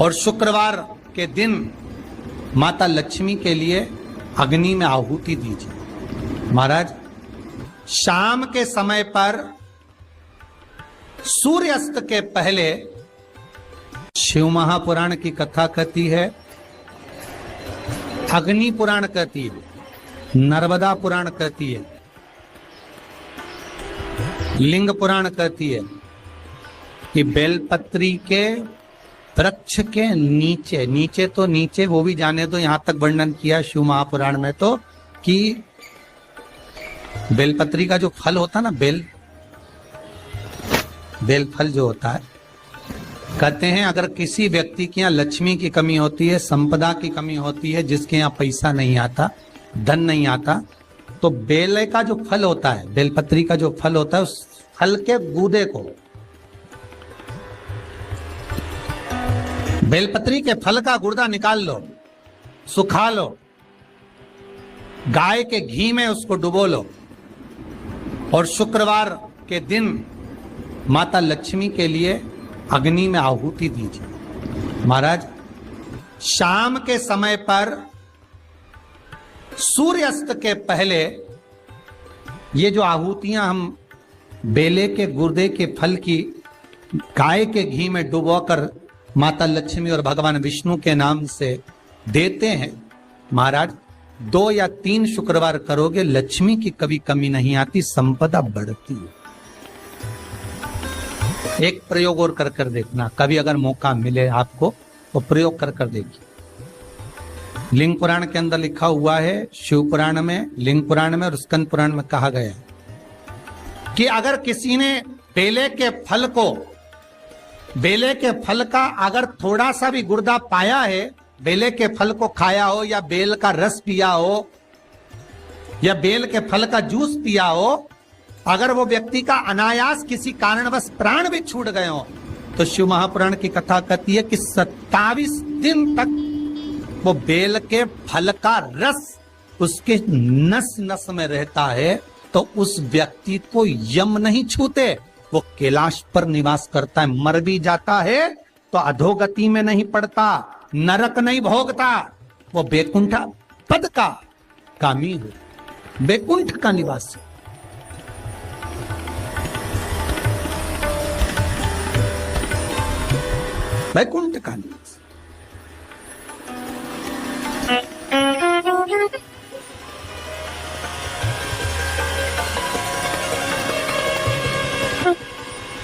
और शुक्रवार के दिन माता लक्ष्मी के लिए अग्नि में आहुति दीजिए। महाराज, शाम के समय पर सूर्यास्त के पहले शिव महापुराण की कथा कहती है, अग्नि पुराण कहती है, नर्मदा पुराण कहती है, लिंग पुराण कहती है कि बेलपत्री के वृक्ष के नीचे, नीचे तो नीचे वो भी जाने दो, यहां तक वर्णन किया शिव महापुराण में तो कि बेलपत्री का जो फल होता है ना, बेल फल जो होता है, कहते हैं अगर किसी व्यक्ति के यहाँ लक्ष्मी की कमी होती है, संपदा की कमी होती है, जिसके यहाँ पैसा नहीं आता, धन नहीं आता, तो बेल का जो फल होता है, बेलपत्री का जो फल होता है, उस फल के गूदे को, बेलपत्री के फल का गुर्दा निकाल लो, सुखा लो, गाय के घी में उसको डुबो लो और शुक्रवार के दिन माता लक्ष्मी के लिए अग्नि में आहुति दीजिए। महाराज, शाम के समय पर सूर्यास्त के पहले ये जो आहुतियां हम बेले के गुर्दे के फल की गाय के घी में डुबोकर माता लक्ष्मी और भगवान विष्णु के नाम से देते हैं, महाराज 2 या 3 शुक्रवार करोगे, लक्ष्मी की कभी कमी नहीं आती, संपदा बढ़ती है। एक प्रयोग और कर देखना, कभी अगर मौका मिले आपको तो प्रयोग कर देखिए। लिंग पुराण के अंदर लिखा हुआ है, शिव पुराण में, लिंग पुराण में और स्कंद पुराण में कहा गया है कि अगर किसी ने बेले के फल का अगर थोड़ा सा भी गुर्दा पाया है, बेले के फल को खाया हो या बेल का रस पिया हो या बेल के फल का जूस पिया हो, अगर वो व्यक्ति का अनायास किसी कारणवश प्राण भी छूट गए हो, तो शिव महापुराण की कथा कहती है कि 27 दिन तक वो बेल के फल का रस उसके नस नस में रहता है, तो उस व्यक्ति को यम नहीं छूते, वो कैलाश पर निवास करता है। मर भी जाता है तो अधोगति में नहीं पड़ता, नरक नहीं भोगता, वो बैकुंठ पद का कामी हो, बैकुंठ का निवासी। बैकुंठ का निवास।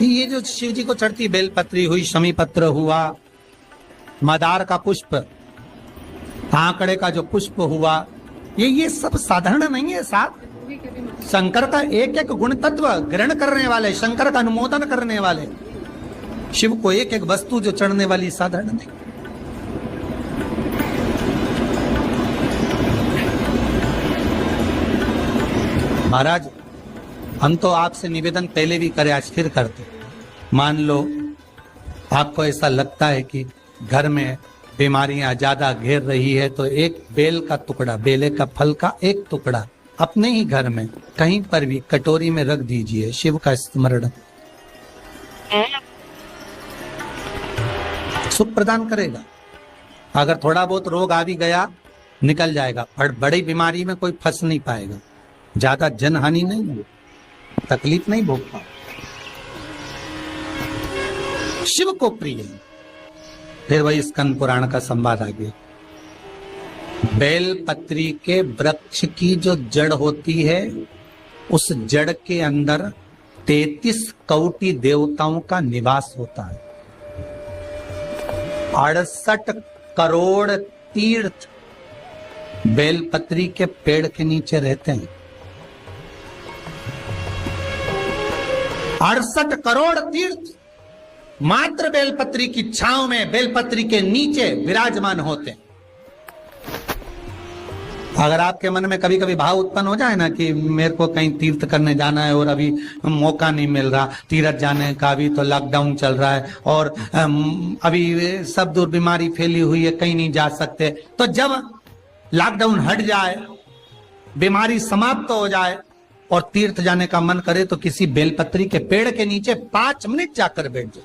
ये जो शिव जी को चढ़ती बेलपत्री हुई, शमी पत्र हुआ, मदार का पुष्प, आंकड़े का जो पुष्प हुआ, ये सब साधारण नहीं है। साथ शंकर का एक एक गुण तत्व ग्रहण करने वाले, शंकर का अनुमोदन करने वाले, शिव को एक एक वस्तु जो चढ़ने वाली साधारण नहीं। महाराज, हम तो आपसे निवेदन पहले भी करे, आज फिर करते। मान लो आपको ऐसा लगता है कि घर में बीमारियां ज्यादा घेर रही है, तो एक बेल का टुकड़ा, बेले का फल का एक टुकड़ा अपने ही घर में कहीं पर भी कटोरी में रख दीजिए, शिव का स्मरण, सुख प्रदान करेगा। अगर थोड़ा बहुत रोग आ भी गया निकल जाएगा, पर बड़ी बीमारी में कोई फंस नहीं पाएगा, ज्यादा जनहानि नहीं है, तकलीफ नहीं भोग पाए। शिव को प्रिय। फिर वही स्कंद पुराण का संवाद आ गया। बेल पत्री के वृक्ष की जो जड़ होती है, उस जड़ के अंदर 33 कोटि देवताओं का निवास होता है। 68 करोड़ तीर्थ बेलपत्री के पेड़ के नीचे रहते हैं। 68 करोड़ तीर्थ मात्र बेलपत्री की छांव में, बेलपत्री के नीचे विराजमान होते हैं। अगर आपके मन में कभी कभी भाव उत्पन्न हो जाए ना कि मेरे को कहीं तीर्थ करने जाना है और अभी मौका नहीं मिल रहा, तीर्थ जाने का भी तो लॉकडाउन चल रहा है और अभी सब दूर बीमारी फैली हुई है, कहीं नहीं जा सकते, तो जब लॉकडाउन हट जाए, बीमारी समाप्त हो जाए और तीर्थ जाने का मन करे, तो किसी बेलपत्री के पेड़ के नीचे 5 मिनट जाकर बैठ जाए।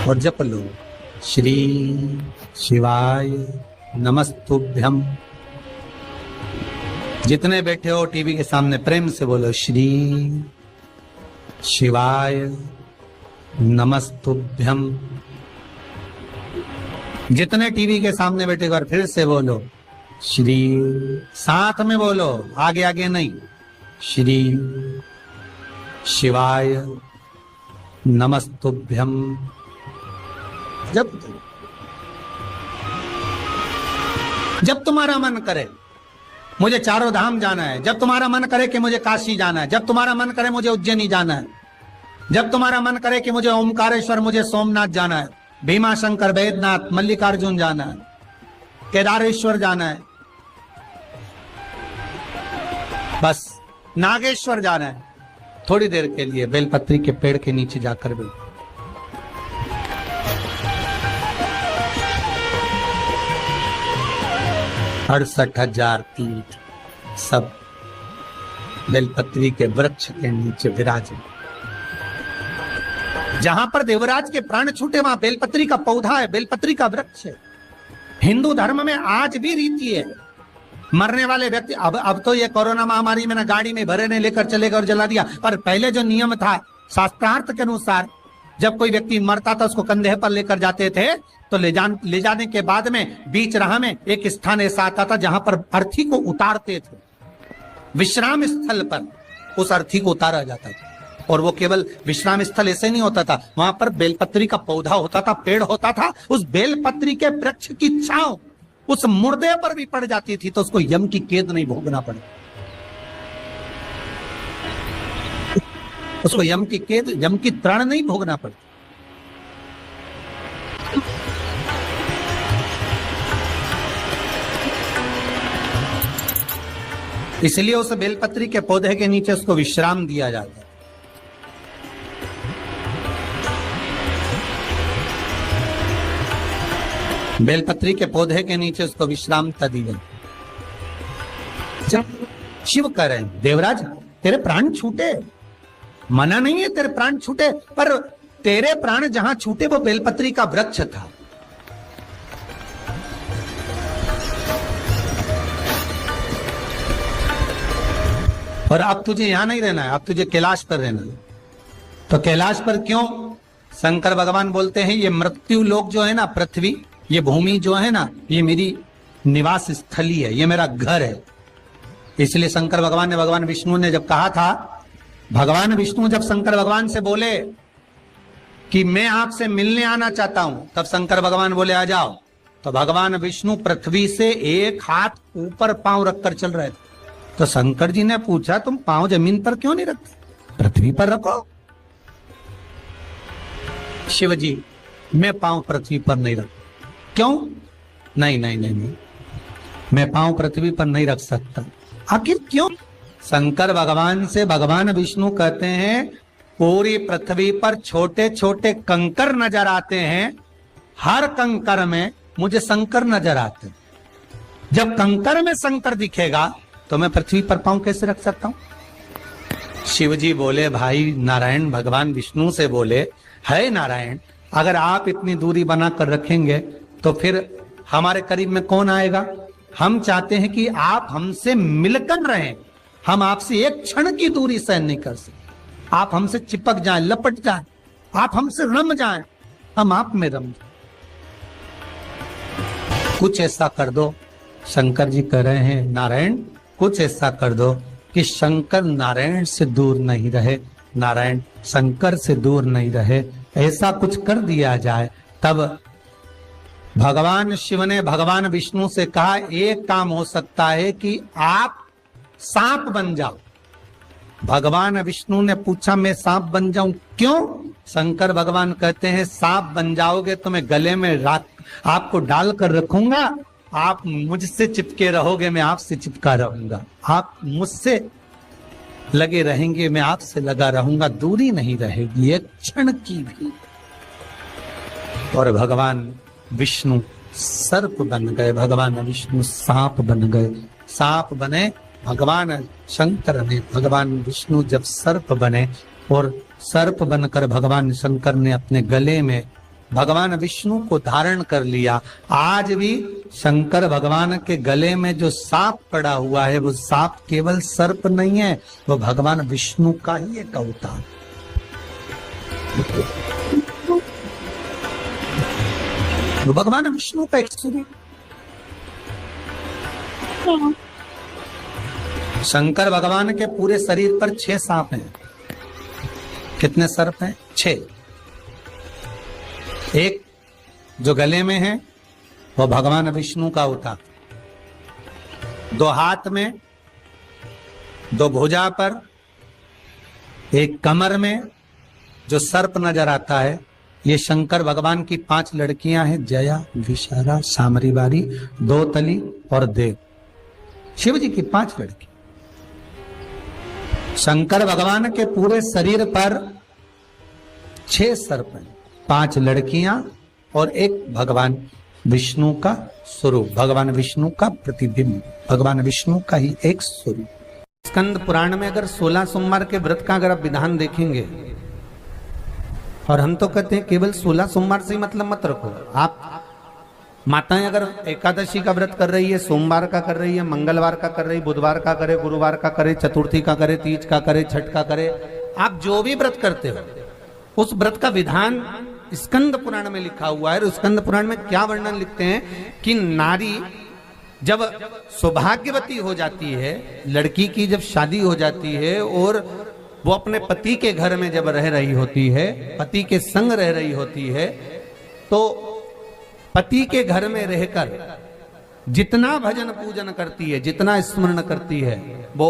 और जप लो, श्री शिवाय नमस्तुभ्यम। जितने बैठे हो टीवी के सामने प्रेम से बोलो, श्री शिवाय नमस्तुभ्यम। जितने टीवी के सामने बैठे, एक बार फिर से बोलो, श्री, साथ में बोलो, आगे आगे नहीं, श्री शिवाय नमस्तुभ्यम। जब तुम्हारा मन करे मुझे चारों धाम जाना है, जब तुम्हारा मन करे कि मुझे काशी जाना है, जब तुम्हारा मन करे मुझे उज्जैनी जाना है, जब तुम्हारा मन करे कि मुझे ओमकारेश्वर, मुझे सोमनाथ जाना है, भीमा शंकर, बैद्यनाथ, मल्लिकार्जुन जाना है, केदारेश्वर जाना है, बस नागेश्वर जाना है, थोड़ी देर के लिए बेलपत्री के पेड़ के नीचे जाकर बैठो। 68,000 तीर्थ सब बेलपत्री के वृक्ष के नीचे विराजे। जहां पर देवराज के प्राण छूटे वहां बेलपत्री का पौधा है, बेलपत्री का वृक्ष है। हिंदू धर्म में आज भी रीति है, मरने वाले व्यक्ति, अब तो ये कोरोना महामारी में ना गाड़ी में भरे ने लेकर चले गए और जला दिया, पर पहले जो नियम था शास्त्रार्थ के अनुसार, जब कोई व्यक्ति मरता था उसको कंधे पर लेकर जाते थे, तो ले जाने के बाद में बीच राह में एक स्थान ऐसा आता था जहां पर अर्थी को उतारते थे, विश्राम स्थल पर उस अर्थी को उतारा जाता था। और वो केवल विश्राम स्थल ऐसे नहीं होता था, वहां पर बेलपत्री का पौधा होता था, पेड़ होता था, उस बेलपत्री के वृक्ष की छांव उस मुर्दे पर भी पड़ जाती थी तो उसको यम की कैद नहीं भोगना पड़े, उसको यम की कैद, यम की त्राण नहीं भोगना पड़े। इसलिए उस बेलपत्री के पौधे के नीचे उसको विश्राम दिया जाता है। बेलपत्री के पौधे के नीचे उसको विश्रामता दी गई। जब शिव कह रहे हैं, देवराज तेरे प्राण छूटे, मना नहीं है तेरे प्राण छूटे, पर तेरे प्राण जहां छूटे वो बेलपत्री का वृक्ष था। और अब तुझे यहां नहीं रहना है, अब तुझे कैलाश पर रहना है। तो कैलाश पर क्यों? शंकर भगवान बोलते हैं ये मृत्यु लोक जो है ना, पृथ्वी, ये भूमि जो है ना, ये मेरी निवास स्थली है, ये मेरा घर है। इसलिए शंकर भगवान ने, भगवान विष्णु ने जब कहा था, भगवान विष्णु जब शंकर भगवान से बोले कि मैं आपसे मिलने आना चाहता हूं, तब शंकर भगवान बोले आ जाओ। तो भगवान विष्णु पृथ्वी से एक हाथ ऊपर पांव रखकर चल रहे थे। तो शंकर जी ने पूछा तुम पांव जमीन पर क्यों नहीं रखते, पृथ्वी पर रखो। शिव जी मैं पांव पृथ्वी पर नहीं रख, क्यों? नहीं नहीं नहीं नहीं, मैं पांव पृथ्वी पर नहीं रख सकता। आखिर क्यों? शंकर भगवान से भगवान विष्णु कहते हैं पूरी पृथ्वी पर छोटे छोटे कंकर नजर आते हैं, हर कंकर में मुझे शंकर नजर आते। जब कंकर में शंकर दिखेगा तो मैं पृथ्वी पर पांव कैसे रख सकता हूं? शिव जी बोले, भाई नारायण, भगवान विष्णु से बोले, है नारायण, अगर आप इतनी दूरी बनाकर रखेंगे तो फिर हमारे करीब में कौन आएगा? हम चाहते हैं कि आप हमसे मिलकर रहें, हम आपसे एक क्षण की दूरी सहन नहीं कर सकते। आप हमसे चिपक जाएं, लपट जाएं, आप हमसे रम जाएं, हम आप में रम जाएं। कुछ ऐसा कर दो, शंकर जी कह रहे हैं नारायण, कुछ ऐसा कर दो कि शंकर नारायण से दूर नहीं रहे, नारायण शंकर से दूर नहीं रहे, ऐसा कुछ कर दिया जाए। तब भगवान शिव ने भगवान विष्णु से कहा एक काम हो सकता है कि आप सांप बन जाओ। भगवान विष्णु ने पूछा मैं सांप बन जाऊं, क्यों? शंकर भगवान कहते हैं सांप बन जाओगे तो मैं गले में आपको डाल कर रखूंगा, आप मुझसे चिपके रहोगे, मैं आपसे चिपका रहूंगा, आप मुझसे लगे रहेंगे, मैं आपसे लगा रहूंगा, दूरी नहीं रहेगी एक क्षण की भी। और भगवान विष्णु सर्प बन गए, भगवान विष्णु सांप बन गए। सांप बने भगवान शंकर ने, भगवान विष्णु जब सर्प बने और सर्प बनकर भगवान शंकर ने अपने गले में भगवान विष्णु को धारण कर लिया। आज भी शंकर भगवान के गले में जो सांप पड़ा हुआ है वो सांप केवल सर्प नहीं है, वो भगवान विष्णु का ही एक अवतार। वो भगवान विष्णु का एक स्वरूप। शंकर भगवान के पूरे शरीर पर 6 सांप हैं। कितने सर्प हैं? 6। एक जो गले में है वो भगवान विष्णु का होता, 2 हाथ में, 2 भुजा पर, एक कमर में जो सर्प नजर आता है, ये शंकर भगवान की 5 लड़कियां हैं, जया, विशाला, सामरीवारी, दोतली और देव। शिव जी की 5 लड़की। शंकर भगवान के पूरे शरीर पर 6 सर्प हैं, 5 लड़कियां और एक भगवान विष्णु का स्वरूप, भगवान विष्णु का प्रतिबिंब, भगवान विष्णु का ही एक स्वरूप। स्कंद पुराण में अगर 16 सोमवार के व्रत का अगर आप विधान देखेंगे, और हम तो कहते हैं केवल 16 सोमवार से ही मतलब मत रखो। आप माताएं अगर एकादशी का व्रत कर रही है, सोमवार का कर रही है, मंगलवार का कर रही है, बुधवार का करे, गुरुवार का करे, चतुर्थी का करे, तीज का करे, छठ का करे, आप जो भी व्रत करते हो उस व्रत का विधान स्कंद पुराण में लिखा हुआ है। और स्कंद पुराण में क्या वर्णन लिखते हैं कि नारी जब सौभाग्यवती हो जाती है, लड़की की जब शादी हो जाती है और वो अपने पति के घर में जब रह रही होती है, पति के संग रह रही होती है, तो पति के घर में रहकर जितना भजन पूजन करती है, जितना स्मरण करती है, वो